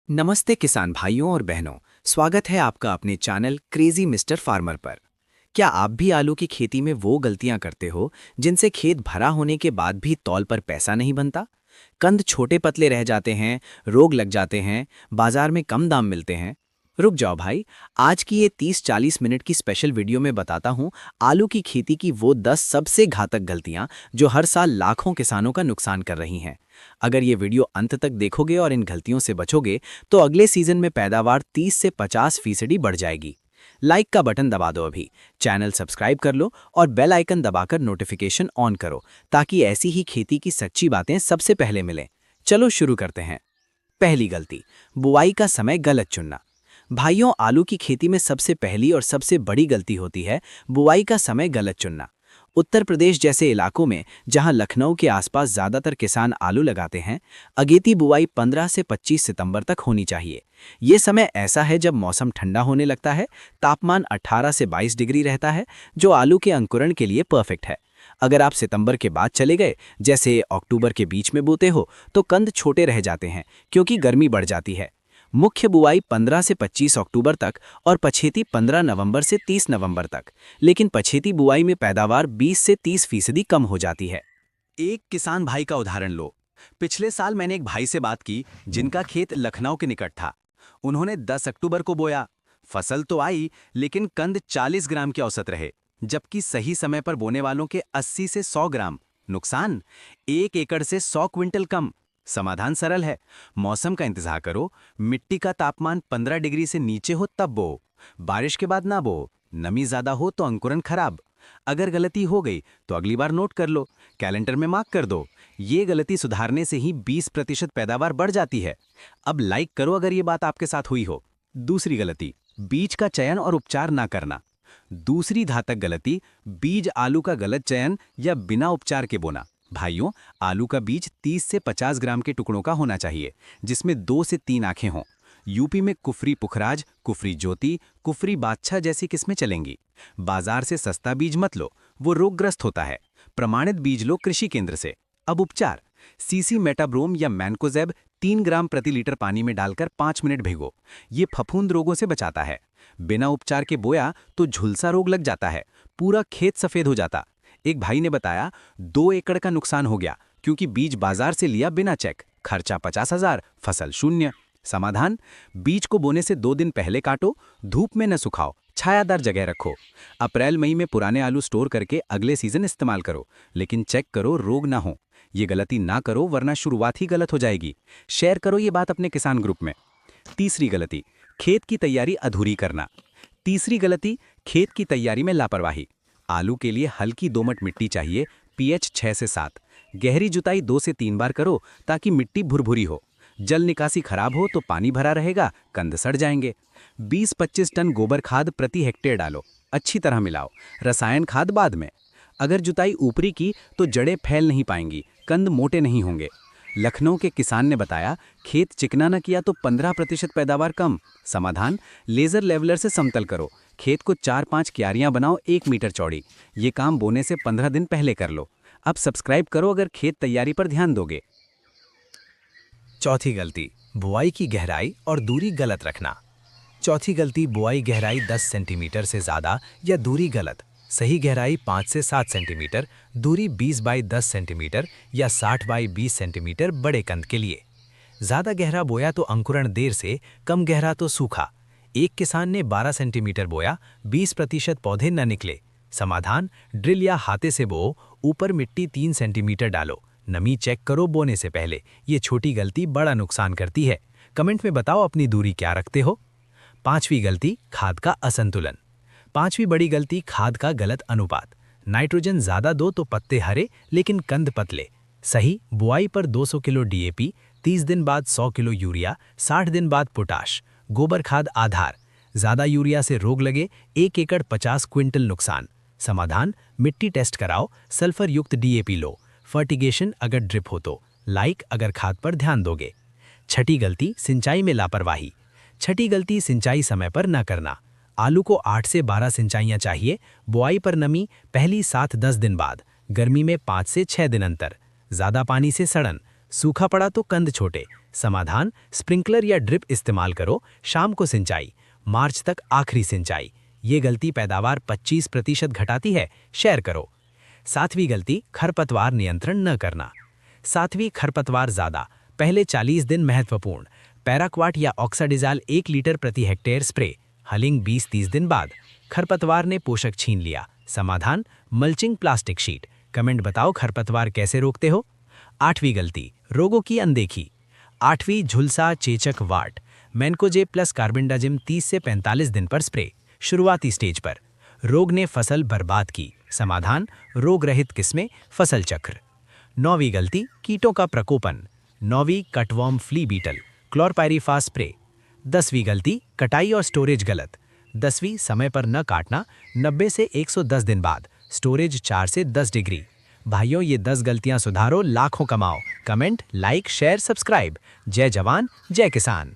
नमस्ते किसान भाइयों और बहनों। स्वागत है आपका अपने चैनल क्रेजी मिस्टर फार्मर पर। क्या आप भी आलू की खेती में वो गलतियां करते हो जिनसे खेत भरा होने के बाद भी तौल पर पैसा नहीं बनता? कंद छोटे पतले रह जाते हैं, रोग लग जाते हैं, बाजार में कम दाम मिलते हैं। रुक जाओ भाई, आज की ये 30-40 मिनट की स्पेशल वीडियो में बताता हूँ आलू की खेती की वो 10 सबसे घातक गलतियां जो हर साल लाखों किसानों का नुकसान कर रही हैं। अगर ये वीडियो अंत तक देखोगे और इन गलतियों से बचोगे तो अगले सीजन में पैदावार 30 से 50% बढ़ जाएगी। लाइक का बटन दबा दो अभी, चैनल सब्सक्राइब कर लो और बेल आइकन दबाकर नोटिफिकेशन ऑन करो ताकि ऐसी ही खेती की सच्ची बातें सबसे पहले मिलें। चलो शुरू करते हैं। पहली गलती, बुआई का समय गलत चुनना। भाइयों, आलू की खेती में सबसे पहली और सबसे बड़ी गलती होती है बुआई का समय गलत चुनना। उत्तर प्रदेश जैसे इलाकों में जहां लखनऊ के आसपास ज्यादातर किसान आलू लगाते हैं, अगेती बुआई 15 से 25 सितंबर तक होनी चाहिए। ये समय ऐसा है जब मौसम ठंडा होने लगता है, तापमान 18 से 22 डिग्री रहता है, जो आलू के अंकुरण के लिए परफेक्ट है। अगर आप सितंबर के बाद चले गए, जैसे अक्टूबर के बीच में बोते हो, तो कंद छोटे रह जाते हैं क्योंकि गर्मी बढ़ जाती है। मुख्य बुआई 15 से 25 अक्टूबर तक और पछेती 15 नवंबर से 30 नवंबर तक, लेकिन पछेती बुआई में पैदावार 20 से 30% कम हो जाती है। एक किसान भाई का उदाहरण लो। पिछले साल मैंने एक भाई से बात की जिनका खेत लखनऊ के निकट था। उन्होंने 10 अक्टूबर को बोया। फसल तो आई, लेकिन कंद 40 ग्राम के औसत रहे, जबकि सही समय पर बोने वालों के 80 से 100 ग्राम। नुकसान 1 एकड़ से 100 क्विंटल कम। समाधान सरल है, मौसम का इंतजार करो। मिट्टी का तापमान 15 डिग्री से नीचे हो तब बो। बारिश के बाद ना बो। नमी ज्यादा हो तो अंकुरण खराब। अगर गलती हो गई तो अगली बार नोट कर लो, कैलेंडर में मार्क कर दो। ये गलती सुधारने से ही 20% पैदावार बढ़ जाती है। अब लाइक करो अगर ये बात आपके साथ हुई हो। दूसरी गलती, बीज का चयन और उपचार ना करना। दूसरी घातक गलती, बीज आलू का गलत चयन या बिना उपचार के बोना। भाइयों, आलू का बीज 30 से 50 ग्राम के टुकड़ों का होना चाहिए, जिसमें 2 से 3 आंखें हों। यूपी में कुफरी पुखराज, कुफरी ज्योति, कुफरी बादशाह जैसी किस्में चलेंगी। बाजार से सस्ता बीज मत लो, वो रोगग्रस्त होता है। प्रमाणित बीज लो कृषि केंद्र से। अब उपचार, सीसी मेटाब्रोम या मैनकोजेब 3 ग्राम प्रति लीटर पानी में डालकर 5 मिनट भिगो। ये फफूंद रोगों से बचाता है। बिना उपचार के बोया तो झुलसा रोग लग जाता है, पूरा खेत सफेद हो जाता। एक भाई ने बताया 2 एकड़ का नुकसान हो गया क्योंकि बीज बाजार से लिया बिना चेक। खर्चा 50,000, फसल शून्य। समाधान, बीज को बोने से 2 दिन पहले काटो, धूप में न सुखाओ, छायादार जगह रखो। अप्रैल मई में पुराने आलू स्टोर करके अगले सीजन इस्तेमाल करो, लेकिन चेक करो रोग ना हो। ये गलती ना करो वरना शुरुआत ही गलत हो जाएगी। शेयर करो ये बात अपने किसान ग्रुप में। तीसरी गलती, खेत की तैयारी अधूरी करना। तीसरी गलती, खेत की तैयारी में लापरवाही। आलू के लिए हल्की दोमट मिट्टी चाहिए, पीएच 6 से 7। गहरी जुताई 2 से 3 बार करो ताकि मिट्टी भुरभुरी हो। जल निकासी खराब हो तो पानी भरा रहेगा, कंद सड़ जाएंगे। 20-25 टन गोबर खाद प्रति हेक्टेयर डालो, अच्छी तरह मिलाओ। रसायन खाद बाद में। अगर जुताई ऊपरी की तो जड़ें फैल नहीं पाएंगी, कंद मोटे नहीं होंगे। लखनऊ के किसान ने बताया, खेत चिकना न किया तो 15% पैदावार कम। समाधान, लेजर लेवलर से समतल करो। खेत को 4-5 क्यारियां बनाओ 1 मीटर चौड़ी। ये काम बोने से 15 दिन पहले कर लो। अब सब्सक्राइब करो अगर खेत तैयारी पर ध्यान दोगे। चौथी गलती, बुआई की गहराई और दूरी गलत रखना। चौथी गलती, बुआई गहराई 10 सेंटीमीटर से ज़्यादा या दूरी गलत। सही गहराई 5 से 7 सेंटीमीटर, दूरी 20 बाई 10 सेंटीमीटर या 60 बाई 20 सेंटीमीटर बड़े कंद के लिए। ज़्यादा गहरा बोया तो अंकुरण देर से, कम गहरा तो सूखा। एक किसान ने 12 सेंटीमीटर बोया, 20% पौधे न निकले। समाधान, ड्रिल या हाथे से बो, ऊपर मिट्टी 3 सेंटीमीटर डालो। नमी चेक करो बोने से पहले। ये छोटी गलती बड़ा नुकसान करती है। कमेंट में बताओ अपनी दूरी क्या रखते हो। पांचवी गलती, खाद का असंतुलन। पांचवी बड़ी गलती, खाद का गलत अनुपात। नाइट्रोजन ज़्यादा दो तो पत्ते हरे लेकिन कंद पतले। सही, बुआई पर 200 किलो डीएपी, 30 दिन बाद 100 किलो यूरिया, 60 दिन बाद पोटाश। गोबर खाद आधार। ज़्यादा यूरिया से रोग लगे, 1 एकड़ 50 क्विंटल नुकसान। समाधान, मिट्टी टेस्ट कराओ, सल्फर युक्त डीएपी लो। फर्टिगेशन अगर ड्रिप हो तो। लाइक अगर खाद पर ध्यान दोगे। छठी गलती, सिंचाई में लापरवाही। छठी गलती, सिंचाई समय पर न करना। आलू को 8 से 12 सिंचाइयाँ चाहिए। बुआई पर नमी पहली 7-10 दिन बाद, गर्मी में 5 से 6 दिन अंतर। ज़्यादा पानी से सड़न, सूखा पड़ा तो कंद छोटे। समाधान, स्प्रिंकलर या ड्रिप इस्तेमाल करो, शाम को सिंचाई, मार्च तक आखिरी सिंचाई। ये गलती पैदावार 25% घटाती है, शेयर करो। 7वीं गलती, खरपतवार नियंत्रण न करना। 7वीं, खरपतवार ज़्यादा, पहले 40 दिन महत्वपूर्ण, पैराक्वाट या ऑक्साडिजाल 1 लीटर प्रति हेक्टेयर स्प्रे, हलिंग 20-30 दिन बाद, खरपतवार ने पोषक छीन लिया। समाधान, मल्चिंग प्लास्टिक शीट। कमेंट बताओ खरपतवार कैसे रोकते हो। 8वीं गलती, रोगों की अनदेखी। 8वीं, झुलसा, चेचक, वाट, मैनकोजे प्लस कार्बेंडाजिम 30 से 45 दिन पर स्प्रे, शुरुआती स्टेज पर, रोग ने फसल बर्बाद की। समाधान, रोग रहित किस्में, फसल चक्र। 9वीं गलती, कीटों का प्रकोपन। 9वीं, कटवर्म फ्ली बीटल, क्लोरपायरीफास स्प्रे। 10वीं गलती, कटाई और स्टोरेज गलत। 10वीं, समय पर न काटना, 90 से 110 दिन बाद, स्टोरेज 4 से 10 डिग्री। भाइयों, ये 10 गलतियां सुधारो, लाखों कमाओ। Comment, like, share, subscribe. जय जवान, जय किसान।